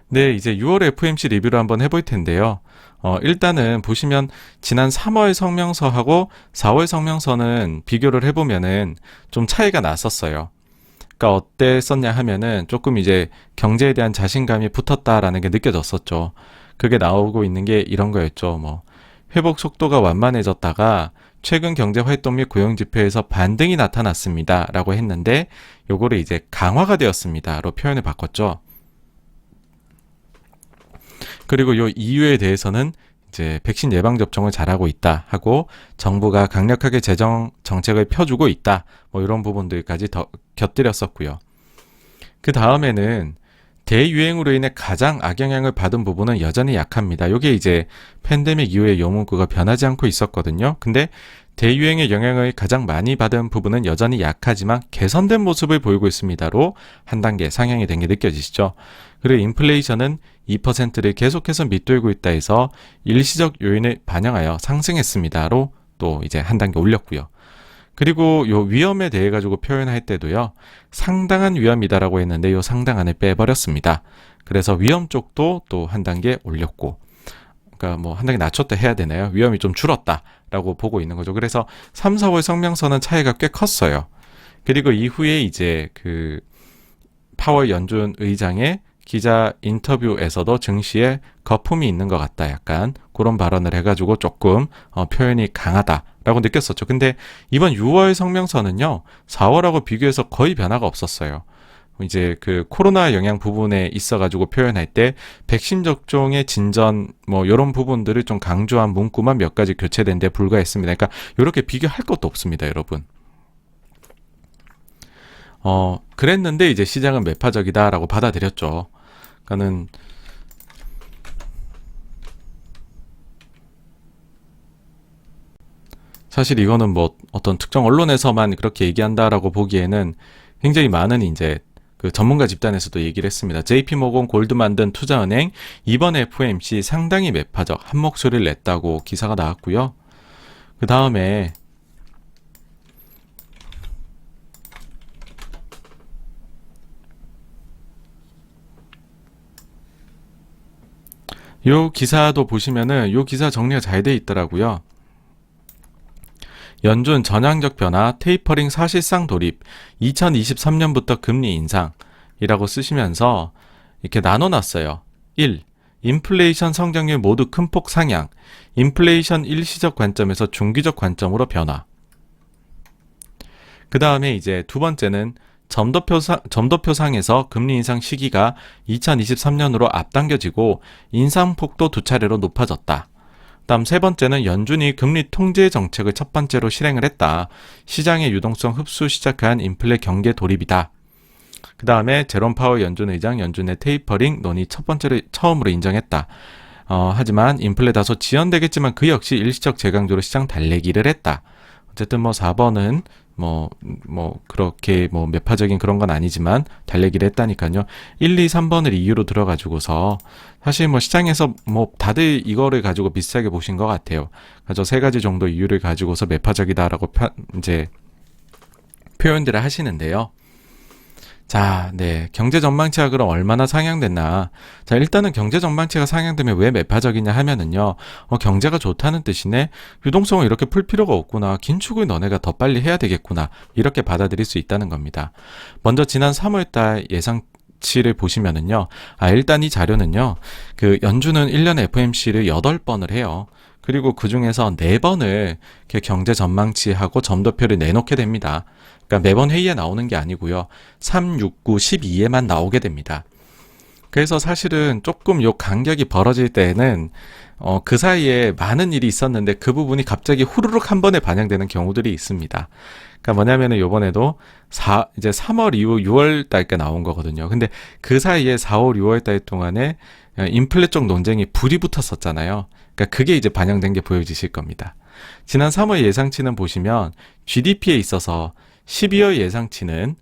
네, 이제 6월 FOMC 리뷰를 한번 해볼 텐데요. 일단은 보시면 지난 3월 성명서하고 4월 성명서는 비교를 해보면은 좀 차이가 났었어요. 그러니까 어땠었냐 하면은 조금 이제 경제에 대한 자신감이 붙었다라는 게 느껴졌었죠. 그게 나오고 있는 게 이런 거였죠. 뭐 회복 속도가 완만해졌다가 최근 경제 활동 및 고용 지표에서 반등이 나타났습니다라고 했는데 요거를 이제 강화가 되었습니다로 표현을 바꿨죠. 그리고 요 이유에 대해서는 이제 백신 예방 접종을 잘하고 있다 하고 정부가 강력하게 재정 정책을 펴주고 있다. 뭐 이런 부분들까지 더 곁들였었고요. 그 다음에는 대유행으로 인해 가장 악영향을 받은 부분은 여전히 약합니다. 이게 이제 팬데믹 이후에 요 문구가 변하지 않고 있었거든요. 근데 대유행의 영향을 가장 많이 받은 부분은 여전히 약하지만 개선된 모습을 보이고 있습니다로 한 단계 상향이 된 게 느껴지시죠? 그리고 인플레이션은 2%를 계속해서 밑돌고 있다 해서 일시적 요인을 반영하여 상승했습니다로 또 이제 한 단계 올렸고요. 그리고 요 위험에 대해 가지고 표현할 때도요. 상당한 위험이다라고 했는데 요 상당한을 빼버렸습니다. 그래서 위험 쪽도 또 한 단계 올렸고 그러니까 뭐 한 단계 낮췄다 해야 되나요? 위험이 좀 줄었다라고 보고 있는 거죠. 그래서 3, 4월 성명서는 차이가 꽤 컸어요. 그리고 이후에 이제 그 파월 연준 의장의 기자 인터뷰에서도 증시에 거품이 있는 것 같다. 약간 그런 발언을 해가지고 조금 표현이 강하다라고 느꼈었죠. 근데 이번 6월 성명서는요. 4월하고 비교해서 거의 변화가 없었어요. 이제 그 코로나 영향 부분에 있어가지고 표현할 때 백신 접종의 진전 뭐 이런 부분들을 좀 강조한 문구만 몇 가지 교체된 데 불과했습니다. 그러니까 이렇게 비교할 것도 없습니다, 여러분. 그랬는데 이제 시장은 매파적이다라고 받아들였죠. 그러니까는 사실 이거는 뭐 어떤 특정 언론에서만 그렇게 얘기한다라고 보기에는 굉장히 많은 이제 그 전문가 집단에서도 얘기를 했습니다. JP모건 골드만 등 투자은행 이번 FOMC 상당히 매파적 한 목소리를 냈다고 기사가 나왔고요. 그 다음에 요 기사도 보시면은 요 기사 정리가 잘 돼 있더라고요. 연준 전향적 변화, 테이퍼링 사실상 돌입, 2023년부터 금리 인상이라고 쓰시면서 이렇게 나눠놨어요. 1. 인플레이션 성장률 모두 큰 폭 상향, 인플레이션 일시적 관점에서 중기적 관점으로 변화. 그 다음에 이제 두 번째는 점도표상에서 금리 인상 시기가 2023년으로 앞당겨지고 인상폭도 두 차례로 높아졌다. 다음 세 번째는 연준이 금리 통제 정책을 첫 번째로 실행을 했다. 시장의 유동성 흡수 시작한 인플레 경계 돌입이다. 그 다음에 제롬 파월 연준 의장 연준의 테이퍼링 논의 첫 번째로 처음으로 인정했다. 하지만 인플레 다소 지연되겠지만 그 역시 일시적 재강조로 시장 달래기를 했다. 어쨌든 뭐 4번은 그렇게 매파적인 그런 건 아니지만 달래기를 했다니까요. 1, 2, 3번을 이유로 들어가지고서 사실 시장에서 다들 이거를 가지고 비슷하게 보신 것 같아요. 그래서 세 가지 정도 이유를 가지고서 매파적이다라고 이제 표현들을 하시는데요. 자, 네. 경제 전망치가 그럼 얼마나 상향됐나? 자, 일단은 경제 전망치가 상향되면 왜 매파적이냐 하면은요, 경제가 좋다는 뜻이네? 유동성을 이렇게 풀 필요가 없구나. 긴축을 너네가 더 빨리 해야 되겠구나. 이렇게 받아들일 수 있다는 겁니다. 먼저 지난 3월달 예상치를 보시면은요, 일단 이 자료는요, 그 연준은 1년에 FOMC를 8번을 해요. 그리고 그 중에서 4번을 경제 전망치하고 점도표를 내놓게 됩니다. 그러니까 매번 회의에 나오는 게 아니고요. 3, 6, 9, 12에만 나오게 됩니다. 그래서 사실은 조금 요 간격이 벌어질 때에는 그 사이에 많은 일이 있었는데 그 부분이 갑자기 후루룩 한 번에 반영되는 경우들이 있습니다. 그러니까 뭐냐면은 요번에도 이제 3월 이후 6월 달께 나온 거거든요. 근데 그 사이에 4월, 6월 달 동안에 인플레 쪽 논쟁이 불이 붙었었잖아요. 그러니까 그게 이제 반영된 게 보여지실 겁니다. 지난 3월 예상치는 보시면 GDP에 있어서 12월 예상치는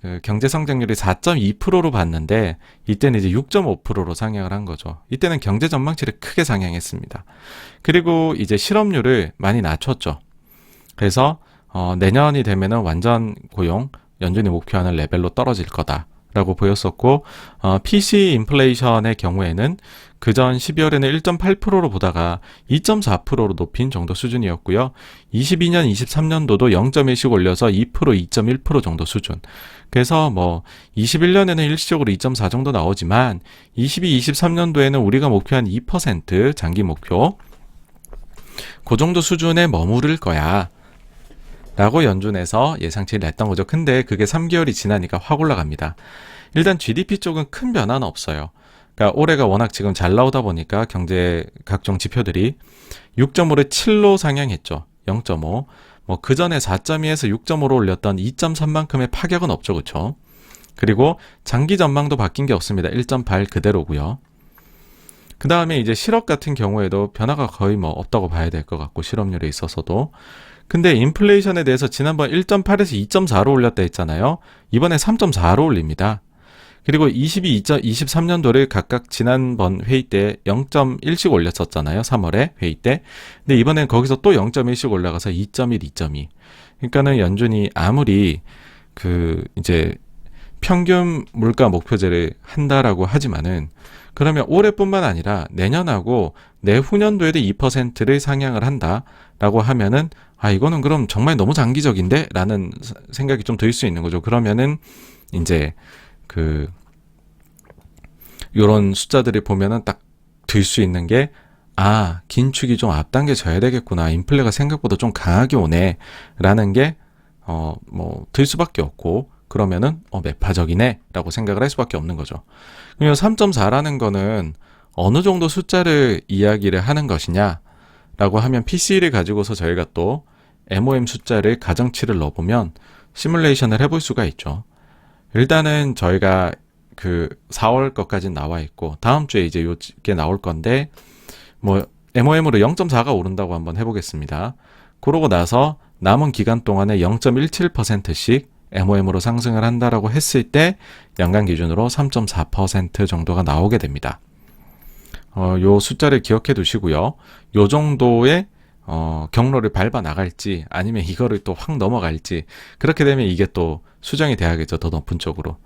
그 경제 성장률이 4.2%로 봤는데 이때는 이제 6.5%로 상향을 한 거죠. 이때는 경제 전망치를 크게 상향했습니다. 그리고 이제 실업률을 많이 낮췄죠. 그래서 내년이 되면은 완전 고용 연준이 목표하는 레벨로 떨어질 거다. 라고 보였었고, PC 인플레이션의 경우에는 그전 12월에는 1.8%로 보다가 2.4%로 높인 정도 수준이었고요. 22년, 23년도도 0.1씩 올려서 2%, 2.1% 정도 수준. 그래서 21년에는 일시적으로 2.4 정도 나오지만 22, 23년도에는 우리가 목표한 2% 장기 목표 그 정도 수준에 머무를 거야 라고 연준에서 예상치를 냈던 거죠. 근데 그게 3개월이 지나니까 확 올라갑니다. 일단 GDP 쪽은 큰 변화는 없어요. 그러니까 올해가 워낙 지금 잘 나오다 보니까 경제 각종 지표들이 6.5를 7로 상향했죠. 0.5. 그 전에 4.2에서 6.5로 올렸던 2.3만큼의 파격은 없죠. 그렇죠? 그리고 장기 전망도 바뀐 게 없습니다. 1.8 그대로고요. 그 다음에 이제 실업 같은 경우에도 변화가 거의 없다고 봐야 될 것 같고, 실업률에 있어서도. 근데 인플레이션에 대해서 지난번 1.8에서 2.4로 올렸다 했잖아요. 이번에 3.4로 올립니다. 그리고 22, 23년도를 각각 지난번 회의 때 0.1씩 올렸었잖아요. 3월에 회의 때. 근데 이번엔 거기서 또 0.1씩 올라가서 2.1, 2.2. 그러니까는 연준이 아무리 이제 평균 물가 목표제를 한다라고 하지만은, 그러면 올해뿐만 아니라 내년하고 내후년도에도 2%를 상향을 한다라고 하면은, 이거는 그럼 정말 너무 장기적인데? 라는 생각이 좀 들 수 있는 거죠. 그러면은 이제 요런 숫자들을 보면은 딱 들 수 있는 게, 긴축이 좀 앞당겨져야 되겠구나. 인플레가 생각보다 좀 강하게 오네. 라는 게, 들 수밖에 없고, 그러면은, 매파적이네. 라고 생각을 할 수밖에 없는 거죠. 그러면 3.4라는 거는 어느 정도 숫자를 이야기를 하는 것이냐? 라고 하면 PC를 가지고서 저희가 또 MOM 숫자를 가정치를 넣어보면 시뮬레이션을 해볼 수가 있죠. 일단은 저희가 4월 것까지 나와 있고, 다음 주에 이제 요게 나올 건데, MOM으로 0.4가 오른다고 한번 해보겠습니다. 그러고 나서 남은 기간 동안에 0.17%씩 MOM으로 상승을 한다라고 했을 때 연간 기준으로 3.4% 정도가 나오게 됩니다. 요 숫자를 기억해 두시고요. 요 정도의 경로를 밟아 나갈지 아니면 이거를 또 확 넘어갈지, 그렇게 되면 이게 또 수정이 돼야겠죠. 더 높은 쪽으로.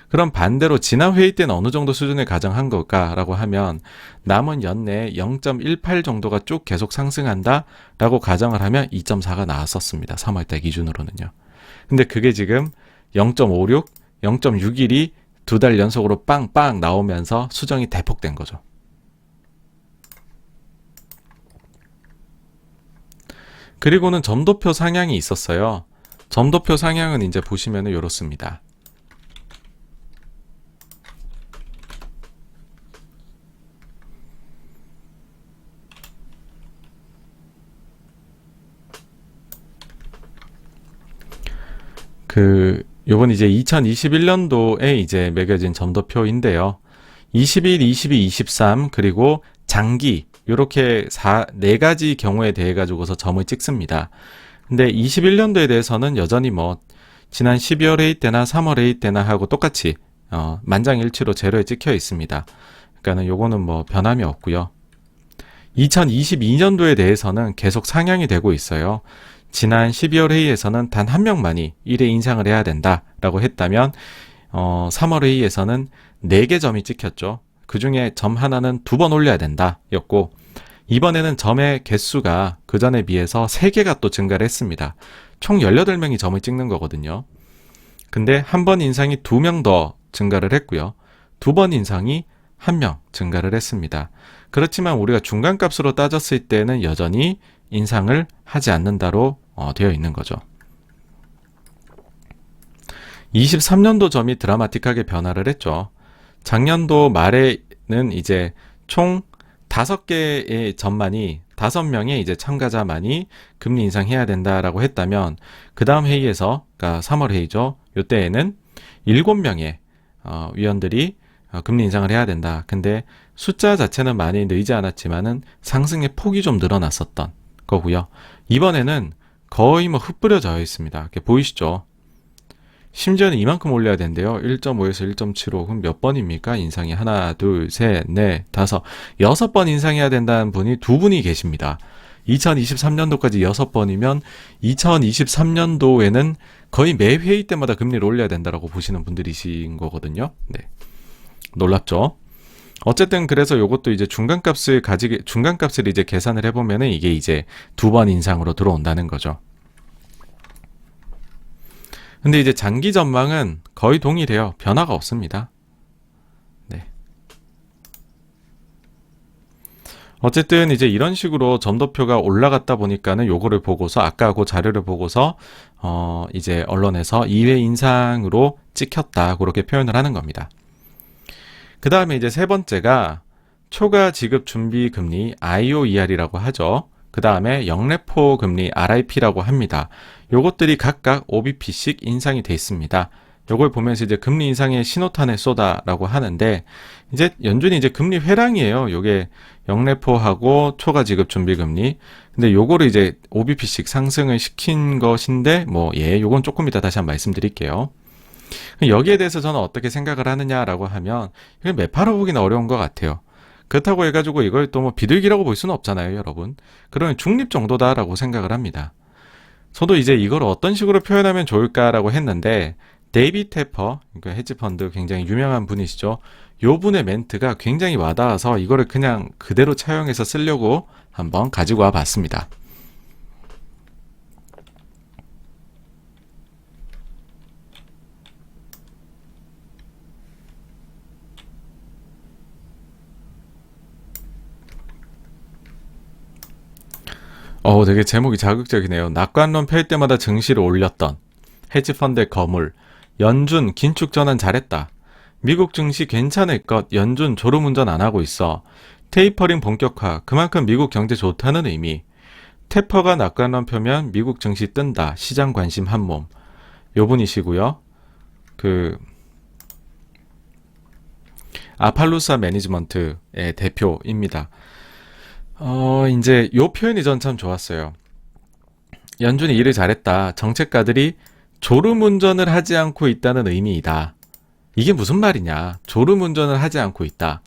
그럼 반대로 지난 회의 때는 어느 정도 수준을 가정한 걸까라고 하면 남은 연내 0.18 정도가 쭉 계속 상승한다 라고 가정을 하면 2.4가 나왔었습니다. 3월달 기준으로는요. 근데 그게 지금 0.56, 0.61이 2달 연속으로 빵빵 나오면서 수정이 대폭된 거죠. 그리고는 점도표 상향이 있었어요. 점도표 상향은 이제 보시면은 이렇습니다. 요번 이제 2021년도에 이제 매겨진 점도표인데요. 21, 22, 23 그리고 장기 요렇게 4가지 경우에 대해 가지고서 점을 찍습니다. 근데 21년도에 대해서는 여전히 지난 12월 회의 때나 3월 회의 때나 하고 똑같이 만장일치로 제로에 찍혀 있습니다. 그러니까는 요거는 변함이 없고요. 2022년도에 대해서는 계속 상향이 되고 있어요. 지난 12월 회의에서는 단 한 명만이 1회 인상을 해야 된다라고 했다면 3월 회의에서는 4개 점이 찍혔죠. 그 중에 점 하나는 2번 올려야 된다 였고, 이번에는 점의 개수가 그 전에 비해서 3개가 또 증가를 했습니다. 총 18명이 점을 찍는 거거든요. 근데 한 번 인상이 2명 더 증가를 했고요. 2번 인상이 1명 증가를 했습니다. 그렇지만 우리가 중간값으로 따졌을 때는 여전히 인상을 하지 않는다로 되어 있는 거죠. 23년도 점이 드라마틱하게 변화를 했죠. 작년도 말에는 이제 총 5개의 점만이 5명의 이제 참가자만이 금리 인상해야 된다라고 했다면, 그 다음 회의에서, 그러니까 3월 회의죠. 요때에는 7명의 위원들이 금리 인상을 해야 된다. 근데 숫자 자체는 많이 늘지 않았지만은 상승의 폭이 좀 늘어났었던 거고요. 이번에는 거의 흩뿌려져 있습니다. 이렇게 보이시죠? 심지어는 이만큼 올려야 된대요. 1.5에서 1.75. 그럼 몇 번입니까? 인상이 하나, 둘, 셋, 넷, 다섯, 6번 인상해야 된다는 분이 2분이 계십니다. 2023년도까지 6번이면 2023년도에는 거의 매 회의 때마다 금리를 올려야 된다라고 보시는 분들이신 거거든요. 네. 놀랍죠? 어쨌든 그래서 요것도 이제 중간값을 이제 계산을 해보면은 이게 이제 2번 인상으로 들어온다는 거죠. 근데 이제 장기 전망은 거의 동일해요. 변화가 없습니다. 네. 어쨌든 이제 이런 식으로 점도표가 올라갔다 보니까는 요거를 보고서 아까 그 자료를 보고서 이제 언론에서 2회 인상으로 찍혔다 그렇게 표현을 하는 겁니다. 그 다음에 이제 세 번째가 초과 지급 준비 금리 IOER이라고 하죠. 그 다음에 영레포 금리 RIP라고 합니다. 요것들이 각각 5bp씩 인상이 돼 있습니다. 요걸 보면서 이제 금리 인상의 신호탄을 쏘다라고 하는데 이제 연준이 이제 금리 회랑이에요. 요게 영레포하고 초과 지급 준비 금리. 근데 요거를 이제 5bp씩 상승을 시킨 것인데 요건 조금 이따 다시 한번 말씀드릴게요. 여기에 대해서 저는 어떻게 생각을 하느냐라고 하면 이걸 매파로 보기는 어려운 것 같아요. 그렇다고 해가지고 이걸 또 비둘기라고 볼 수는 없잖아요, 여러분. 그러면 중립 정도다라고 생각을 합니다. 저도 이제 이걸 어떤 식으로 표현하면 좋을까라고 했는데 데이비 테퍼, 그러니까 헤지펀드 굉장히 유명한 분이시죠. 요 분의 멘트가 굉장히 와닿아서 이거를 그냥 그대로 차용해서 쓰려고 한번 가지고 와 봤습니다. 되게 제목이 자극적이네요. 낙관론 펼 때마다 증시를 올렸던 헤지펀드의 거물, 연준 긴축 전환 잘했다. 미국 증시 괜찮을 것, 연준 졸음운전 안 하고 있어. 테이퍼링 본격화, 그만큼 미국 경제 좋다는 의미. 테퍼가 낙관론 펴면 미국 증시 뜬다. 시장 관심 한몸. 요 분이시고요. 아팔루사 매니지먼트의 대표입니다. 이제 요 표현이 전 참 좋았어요. 연준이 일을 잘했다. 정책가들이 졸음운전을 하지 않고 있다는 의미이다. 이게 무슨 말이냐? 졸음운전을 하지 않고 있다.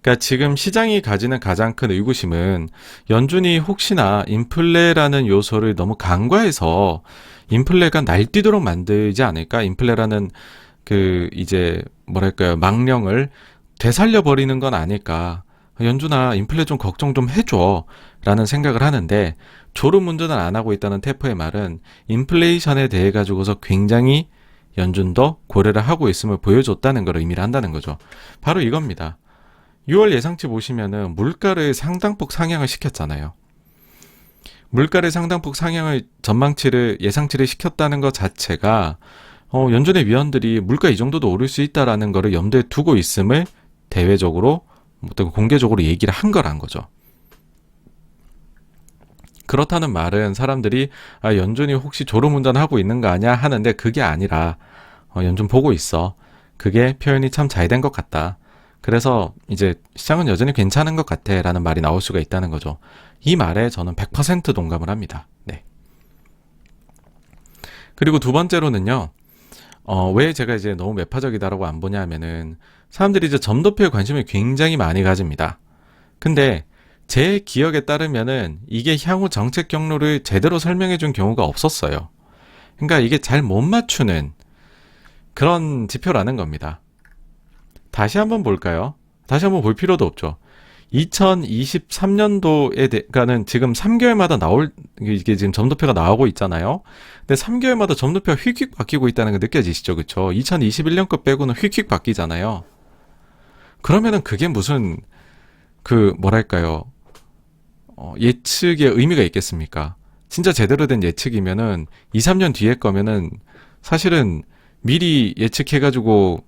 그러니까 지금 시장이 가지는 가장 큰 의구심은 연준이 혹시나 인플레라는 요소를 너무 간과해서 인플레가 날뛰도록 만들지 않을까? 인플레라는 망령을 되살려 버리는 건 아닐까? 연준아, 인플레 좀 걱정 좀 해줘 라는 생각을 하는데 졸음운전을 안 하고 있다는 테퍼의 말은 인플레이션에 대해 가지고서 굉장히 연준도 고려를 하고 있음을 보여줬다는 걸 의미를 한다는 거죠. 바로 이겁니다. 6월 예상치 보시면은 물가를 상당폭 상향을 시켰잖아요. 물가를 상당폭 상향을 예상치를 시켰다는 것 자체가 연준의 위원들이 물가 이 정도도 오를 수 있다라는 거를 염두에 두고 있음을 대외적으로 공개적으로 얘기를 한 거란 거죠. 그렇다는 말은 사람들이 연준이 혹시 졸음운전하고 있는 거 아니야 하는데 그게 아니라 연준 보고 있어. 그게 표현이 참 잘 된 것 같다. 그래서 이제 시장은 여전히 괜찮은 것 같아 라는 말이 나올 수가 있다는 거죠. 이 말에 저는 100% 동감을 합니다. 네. 그리고 두 번째로는요. 왜 제가 이제 너무 매파적이다라고 안 보냐 하면은 사람들이 이제 점도표에 관심을 굉장히 많이 가집니다. 근데 제 기억에 따르면은 이게 향후 정책 경로를 제대로 설명해 준 경우가 없었어요. 그러니까 이게 잘 못 맞추는 그런 지표라는 겁니다. 다시 한번 볼까요? 다시 한번 볼 필요도 없죠. 2023년도에는 지금 3개월마다 이게 지금 점도표가 나오고 있잖아요. 근데 3개월마다 점도표가 휙휙 바뀌고 있다는 거 느껴지시죠? 그쵸? 2021년 거 빼고는 휙휙 바뀌잖아요. 그러면은 그게 무슨, 예측의 의미가 있겠습니까? 진짜 제대로 된 예측이면은 2, 3년 뒤에 거면은 사실은 미리 예측해가지고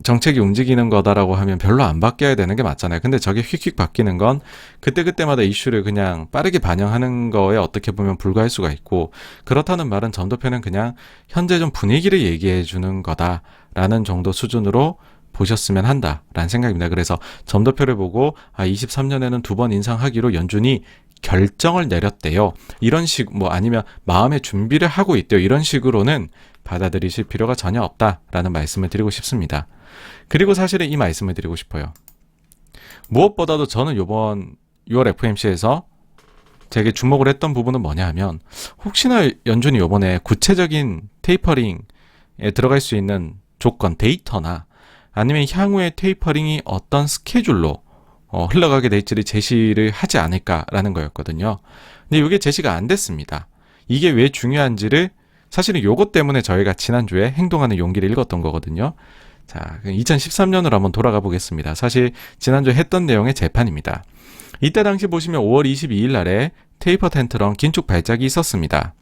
정책이 움직이는 거다라고 하면 별로 안 바뀌어야 되는 게 맞잖아요. 근데 저게 휙휙 바뀌는 건 그때그때마다 이슈를 그냥 빠르게 반영하는 거에 어떻게 보면 불과할 수가 있고, 그렇다는 말은 점도표는 그냥 현재 좀 분위기를 얘기해 주는 거다라는 정도 수준으로 보셨으면 한다라는 생각입니다. 그래서 점도표를 보고 23년에는 2번 인상하기로 연준이 결정을 내렸대요. 이런 아니면 마음의 준비를 하고 있대요. 이런 식으로는 받아들이실 필요가 전혀 없다라는 말씀을 드리고 싶습니다. 그리고 사실은 이 말씀을 드리고 싶어요. 무엇보다도 저는 이번 6월 FOMC에서 되게 주목을 했던 부분은 뭐냐 하면 혹시나 연준이 이번에 구체적인 테이퍼링에 들어갈 수 있는 조건, 데이터나 아니면 향후에 테이퍼링이 어떤 스케줄로 흘러가게 될지를 제시를 하지 않을까라는 거였거든요. 근데 이게 제시가 안 됐습니다. 이게 왜 중요한지를 사실은 요것 때문에 저희가 지난주에 행동하는 용기를 읽었던 거거든요. 자, 2013년으로 한번 돌아가 보겠습니다. 사실 지난주에 했던 내용의 재판입니다. 이때 당시 보시면 5월 22일 날에 테이퍼 텐트럼 긴축 발작이 있었습니다.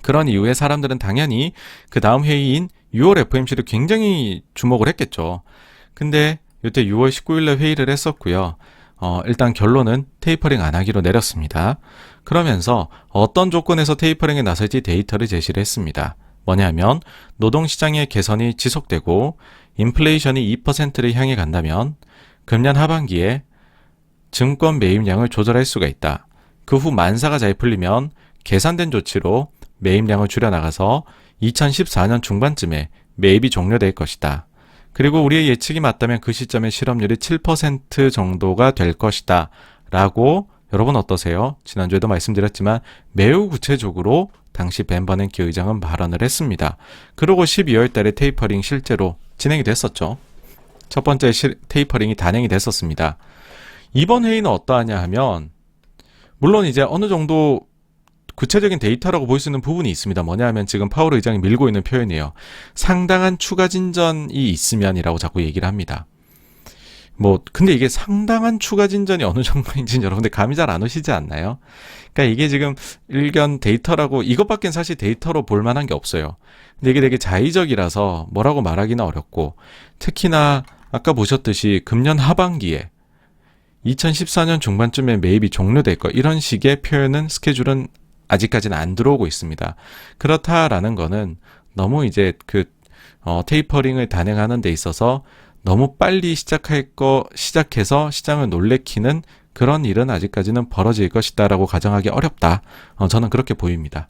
그런 이후에 사람들은 당연히 그 다음 회의인 6월 FOMC를 굉장히 주목을 했겠죠. 근데 이때 6월 19일에 회의를 했었고요. 일단 결론은 테이퍼링 안 하기로 내렸습니다. 그러면서 어떤 조건에서 테이퍼링에 나설지 데이터를 제시를 했습니다. 뭐냐면 노동시장의 개선이 지속되고 인플레이션이 2%를 향해 간다면 금년 하반기에 증권 매입량을 조절할 수가 있다. 그 후 만사가 잘 풀리면 계산된 조치로 매입량을 줄여나가서 2014년 중반쯤에 매입이 종료될 것이다. 그리고 우리의 예측이 맞다면 그 시점에 실업률이 7% 정도가 될 것이다. 라고 여러분 어떠세요? 지난주에도 말씀드렸지만 매우 구체적으로 당시 벤 버냉키 의장은 발언을 했습니다. 그리고 12월 달에 테이퍼링 실제로 진행이 됐었죠. 첫 번째 테이퍼링이 단행이 됐었습니다. 이번 회의는 어떠하냐 하면 물론 이제 어느 정도 구체적인 데이터라고 볼 수 있는 부분이 있습니다. 뭐냐 하면 지금 파월 의장이 밀고 있는 표현이에요. 상당한 추가 진전이 있으면이라고 자꾸 얘기를 합니다. 근데 이게 상당한 추가 진전이 어느 정도인지는 여러분들 감이 잘 안 오시지 않나요? 그러니까 이게 지금 일견 데이터라고, 이것밖엔 사실 데이터로 볼 만한 게 없어요. 근데 이게 되게 자의적이라서 뭐라고 말하기는 어렵고, 특히나 아까 보셨듯이 금년 하반기에 2014년 중반쯤에 매입이 종료될 거, 이런 식의 표현은 스케줄은 아직까지는 안 들어오고 있습니다. 그렇다라는 거는 너무 이제 테이퍼링을 단행하는 데 있어서 너무 빨리 시작해서 시장을 놀래키는 그런 일은 아직까지는 벌어질 것이다라고 가정하기 어렵다. 저는 그렇게 보입니다.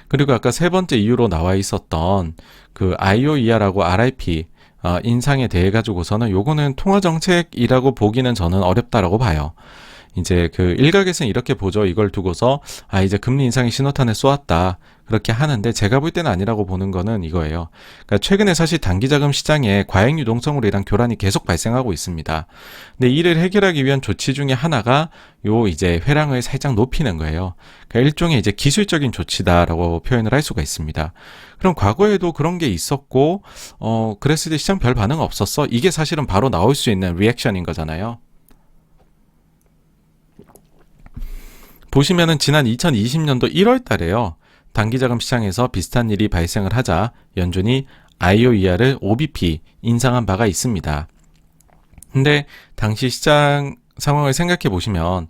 그리고 아까 세 번째 이유로 나와 있었던 그 IOER하고 RRP 인상에 대해 가지고서는 요거는 통화 정책이라고 보기는 저는 어렵다라고 봐요. 이제 일각에서는 이렇게 보죠. 이걸 두고서 이제 금리 인상의 신호탄을 쏘았다. 그렇게 하는데 제가 볼 때는 아니라고 보는 거는 이거예요. 그러니까 최근에 사실 단기자금 시장에 과잉 유동성으로 인한 교란이 계속 발생하고 있습니다. 근데 이를 해결하기 위한 조치 중에 하나가 이제 회랑을 살짝 높이는 거예요. 그러니까 일종의 이제 기술적인 조치다라고 표현을 할 수가 있습니다. 그럼 과거에도 그런 게 있었고 그랬을 때 시장 별 반응 없었어. 이게 사실은 바로 나올 수 있는 리액션인 거잖아요. 보시면은 지난 2020년도 1월 달에요. 단기자금 시장에서 비슷한 일이 발생을 하자 연준이 IOER을 5bp 인상한 바가 있습니다. 근데 당시 시장 상황을 생각해 보시면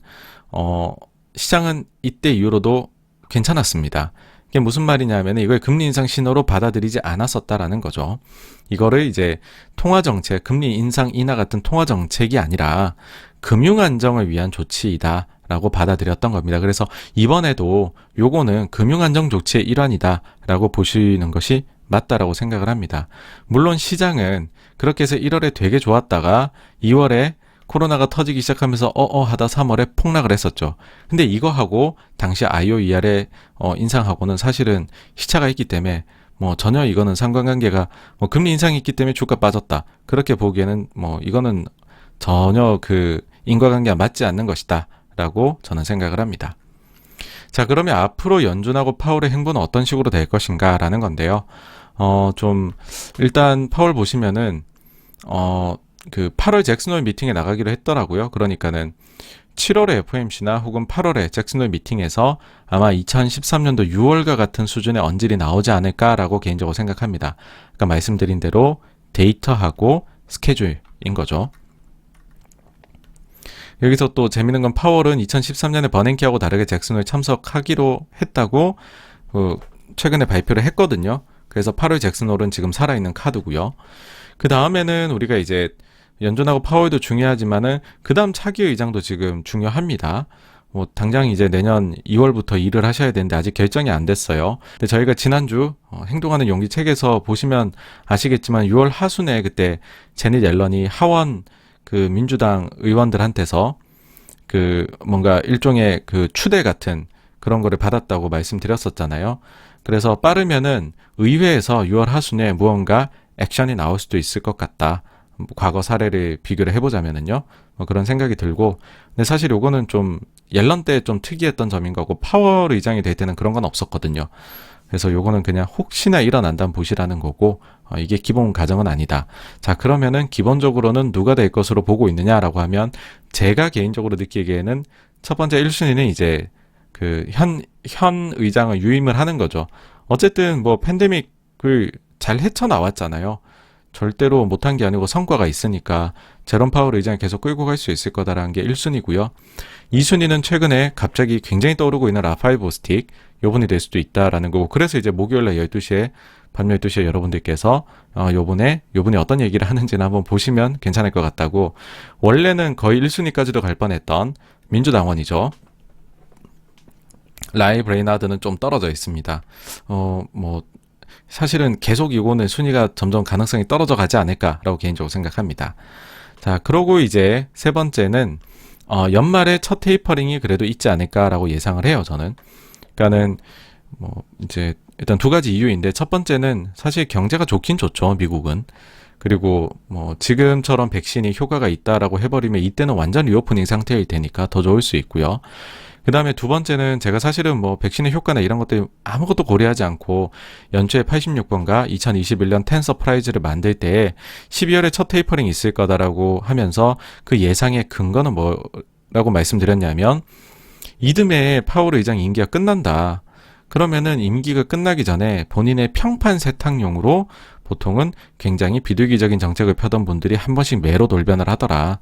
시장은 이때 이후로도 괜찮았습니다. 이게 무슨 말이냐면 이걸 금리 인상 신호로 받아들이지 않았었다라는 거죠. 이거를 이제 통화정책, 금리 인상 인하 같은 통화정책이 아니라 금융 안정을 위한 조치이다 라고 받아들였던 겁니다. 그래서 이번에도 요거는 금융 안정 조치의 일환이다 라고 보시는 것이 맞다라고 생각을 합니다. 물론 시장은 그렇게 해서 1월에 되게 좋았다가 2월에 코로나가 터지기 시작하면서 하다 3월에 폭락을 했었죠. 근데 이거하고 당시 IOER의 인상하고는 사실은 시차가 있기 때문에 전혀 이거는 상관관계가 금리 인상이 있기 때문에 주가 빠졌다. 그렇게 보기에는 이거는 전혀 인과관계가 맞지 않는 것이다. 라고 저는 생각을 합니다. 자, 그러면 앞으로 연준하고 파월의 행보는 어떤 식으로 될 것인가 라는 건데요. 일단 파월 보시면은 8월 잭슨홀 미팅에 나가기로 했더라고요. 그러니까는 7월에 FOMC나 혹은 8월에 잭슨홀 미팅에서 아마 2013년도 6월과 같은 수준의 언질이 나오지 않을까라고 개인적으로 생각합니다. 아까 말씀드린 대로 데이터하고 스케줄인 거죠. 여기서 또 재밌는 건 파월은 2013년에 버냉키하고 다르게 잭슨홀 참석하기로 했다고 최근에 발표를 했거든요. 그래서 8월 잭슨홀은 지금 살아있는 카드고요. 그 다음에는 우리가 이제 연준하고 파월도 중요하지만은 그 다음 차기 의장도 지금 중요합니다. 당장 이제 내년 2월부터 일을 하셔야 되는데 아직 결정이 안 됐어요. 근데 저희가 지난주 행동하는 용기 책에서 보시면 아시겠지만 6월 하순에 그때 제닛 옐런이 하원 민주당 의원들한테서 그 뭔가 일종의 그 추대 같은 그런 거를 받았다고 말씀드렸었잖아요. 그래서 빠르면은 의회에서 6월 하순에 무언가 액션이 나올 수도 있을 것 같다. 과거 사례를 비교를 해보자면은요. 그런 생각이 들고, 근데 사실 요거는 좀 옐런 때 좀 특이했던 점인 거고, 파월 의장이 될 때는 그런 건 없었거든요. 그래서 요거는 그냥 혹시나 일어난다면 보시라는 거고, 이게 기본 가정은 아니다. 자, 그러면은 기본적으로는 누가 될 것으로 보고 있느냐라고 하면, 제가 개인적으로 느끼기에는 첫 번째 1순위는 이제 그 현 의장을 유임을 하는 거죠. 어쨌든 뭐 팬데믹을 잘 헤쳐나왔잖아요. 절대로 못한 게 아니고 성과가 있으니까 제롬 파월 의장이 계속 끌고 갈 수 있을 거다라는 게 1순위고요. 2순위는 최근에 갑자기 굉장히 떠오르고 있는 라파엘 보스틱, 요분이 될 수도 있다라는 거고, 그래서 이제 목요일날 12시에 밤 12시에 여러분들께서 요분이 어떤 얘기를 하는지는 한번 보시면 괜찮을 것 같다고. 원래는 거의 1순위까지도 갈 뻔했던 민주당원이죠. 라이 브레이나드는 좀 떨어져 있습니다. 뭐 사실은 계속 이거는 순위가 점점 가능성이 떨어져 가지 않을까라고 개인적으로 생각합니다. 자, 그러고 이제 세 번째는 연말에 첫 테이퍼링이 그래도 있지 않을까라고 예상을 해요, 저는. 그러니까는 뭐 이제 일단 두 가지 이유인데, 첫 번째는 사실 경제가 좋긴 좋죠, 미국은. 그리고 뭐 지금처럼 백신이 효과가 있다라고 해버리면 이때는 완전 리오프닝 상태일 테니까 더 좋을 수 있고요. 그 다음에 두 번째는 제가 사실은 뭐 백신의 효과나 이런 것들 아무것도 고려하지 않고 연초에 86번가 2021년 10 서프라이즈를 만들 때 12월에 첫 테이퍼링이 있을 거다라고 하면서 그 예상의 근거는 뭐라고 말씀드렸냐면, 이듬해 파월 의장 임기가 끝난다. 그러면은 임기가 끝나기 전에 본인의 평판 세탁용으로 보통은 굉장히 비둘기적인 정책을 펴던 분들이 한 번씩 매로 돌변을 하더라.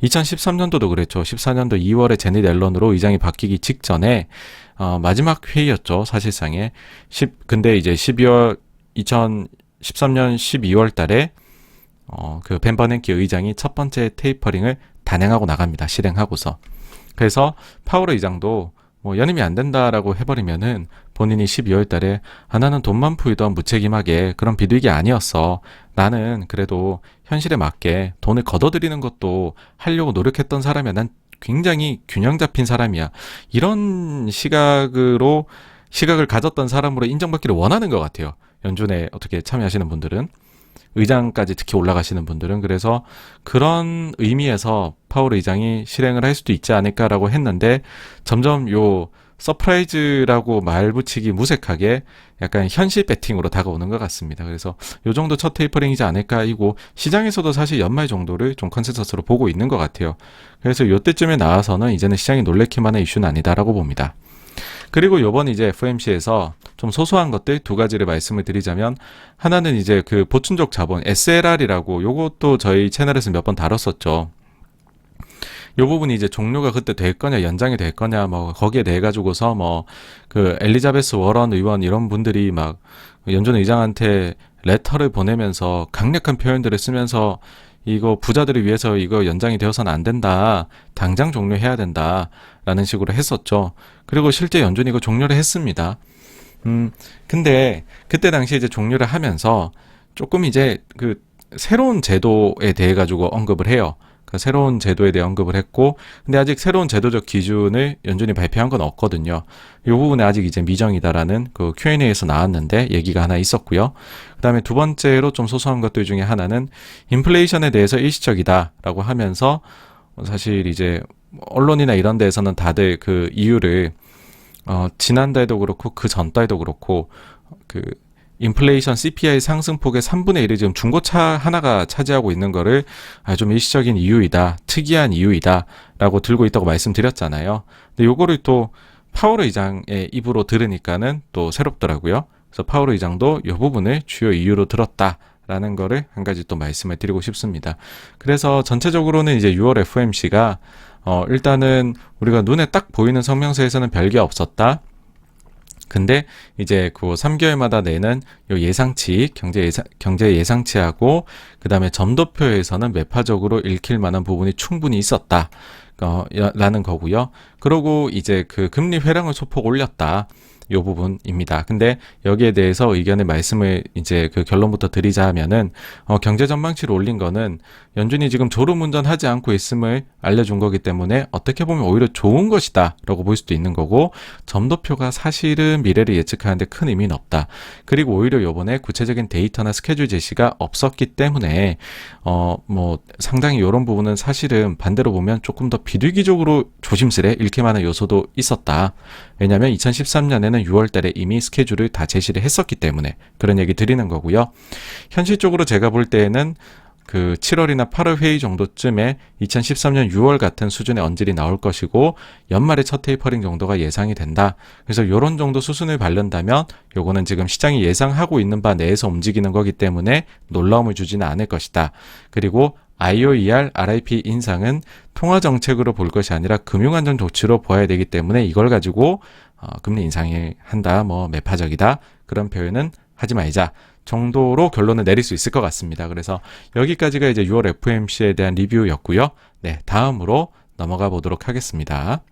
2013년도도 그랬죠. 14년도 2월에 제닛 앨런으로 의장이 바뀌기 직전에 마지막 회의였죠, 사실상에. 근데 이제 2013년 12월 달에 그 벤 버냉키 의장이 첫 번째 테이퍼링을 단행하고 나갑니다. 실행하고서. 그래서 파월 의장도 뭐 연임이 안 된다라고 해버리면은 본인이 12월 달에 나는 돈만 풀던 무책임하게 그런 비둘기 아니었어. 나는 그래도 현실에 맞게 돈을 걷어들이는 것도 하려고 노력했던 사람이야. 난 굉장히 균형 잡힌 사람이야. 이런 시각을 가졌던 사람으로 인정받기를 원하는 것 같아요. 연준에 어떻게 참여하시는 분들은. 의장까지 특히 올라가시는 분들은. 그래서 그런 의미에서 파월 의장이 실행을 할 수도 있지 않을까라고 했는데, 점점 요 서프라이즈라고 말 붙이기 무색하게 약간 현실 배팅으로 다가오는 것 같습니다. 그래서 요 정도 첫 테이퍼링이지 않을까 이고, 시장에서도 사실 연말 정도를 좀 컨센서스로 보고 있는 것 같아요. 그래서 요때쯤에 나와서는 이제는 시장이 놀래키만한 이슈는 아니다라고 봅니다. 그리고 요번 이제 FOMC에서 좀 소소한 것들 두 가지를 말씀을 드리자면, 하나는 이제 그 보충적 자본 SLR이라고, 요것도 저희 채널에서 몇 번 다뤘었죠. 요 부분이 이제 종료가 그때 될 거냐 연장이 될 거냐 뭐 거기에 대해 가지고서 뭐 그 엘리자베스 워런 의원 이런 분들이 막 연준 의장한테 레터를 보내면서 강력한 표현들을 쓰면서 이거 부자들을 위해서 이거 연장이 되어서는 안 된다. 당장 종료해야 된다. 라는 식으로 했었죠. 그리고 실제 연준이 이거 종료를 했습니다. 근데 그때 당시에 이제 종료를 하면서 조금 이제 그 새로운 제도에 대해 가지고 언급을 해요. 그 새로운 제도에 대해 언급을 했고, 근데 아직 새로운 제도적 기준을 연준이 발표한 건 없거든요. 이 부분에 아직 이제 미정이다라는 그 Q&A에서 나왔는데 얘기가 하나 있었고요. 그 다음에 두 번째로 좀 소소한 것들 중에 하나는 인플레이션에 대해서 일시적이다라고 하면서, 사실 이제 언론이나 이런 데에서는 다들 그 이유를 지난달도 그렇고 그 전달도 그렇고 그 인플레이션 CPI 상승폭의 3분의 1을 지금 중고차 하나가 차지하고 있는 거를 좀 일시적인 이유이다, 특이한 이유이다 라고 들고 있다고 말씀드렸잖아요. 근데 요거를 또 파월 의장의 입으로 들으니까는 또 새롭더라고요. 그래서 파월 의장도 이 부분을 주요 이유로 들었다라는 거를 한 가지 또 말씀을 드리고 싶습니다. 그래서 전체적으로는 이제 6월 FOMC가 일단은 우리가 눈에 딱 보이는 성명서에서는 별게 없었다. 근데 이제 그 3개월마다 내는 요 예상치, 경제 예상치하고 그 다음에 점도표에서는 매파적으로 읽힐 만한 부분이 충분히 있었다. 라는 거고요. 그리고 이제 그 금리 회랑을 소폭 올렸다. 요 부분입니다. 근데 여기에 대해서 의견의 말씀을 이제 그 결론부터 드리자면은 경제 전망치를 올린 거는 연준이 지금 졸음운전하지 않고 있음을 알려준 거기 때문에 어떻게 보면 오히려 좋은 것이다 라고 볼 수도 있는 거고, 점도표가 사실은 미래를 예측하는데 큰 의미는 없다. 그리고 오히려 요번에 구체적인 데이터나 스케줄 제시가 없었기 때문에 뭐 상당히 이런 부분은 사실은 반대로 보면 조금 더 비둘기적으로 조심스레 읽힐 만한 요소도 있었다. 왜냐하면 2013년에는 6월 달에 이미 스케줄을 다 제시를 했었기 때문에 그런 얘기 드리는 거고요. 현실적으로 제가 볼 때에는 그 7월이나 8월 회의 정도쯤에 2013년 6월 같은 수준의 언질이 나올 것이고, 연말에 첫 테이퍼링 정도가 예상이 된다. 그래서 이런 정도 수순을 밟는다면 요거는 지금 시장이 예상하고 있는 바 내에서 움직이는 거기 때문에 놀라움을 주지는 않을 것이다. 그리고 IOER, RIP 인상은 통화 정책으로 볼 것이 아니라 금융안전 조치로 봐야 되기 때문에 이걸 가지고 금리 인상이 한다, 뭐 매파적이다, 그런 표현은 하지 말자 정도로 결론을 내릴 수 있을 것 같습니다. 그래서 여기까지가 이제 6월 FOMC에 대한 리뷰였고요. 네, 다음으로 넘어가 보도록 하겠습니다.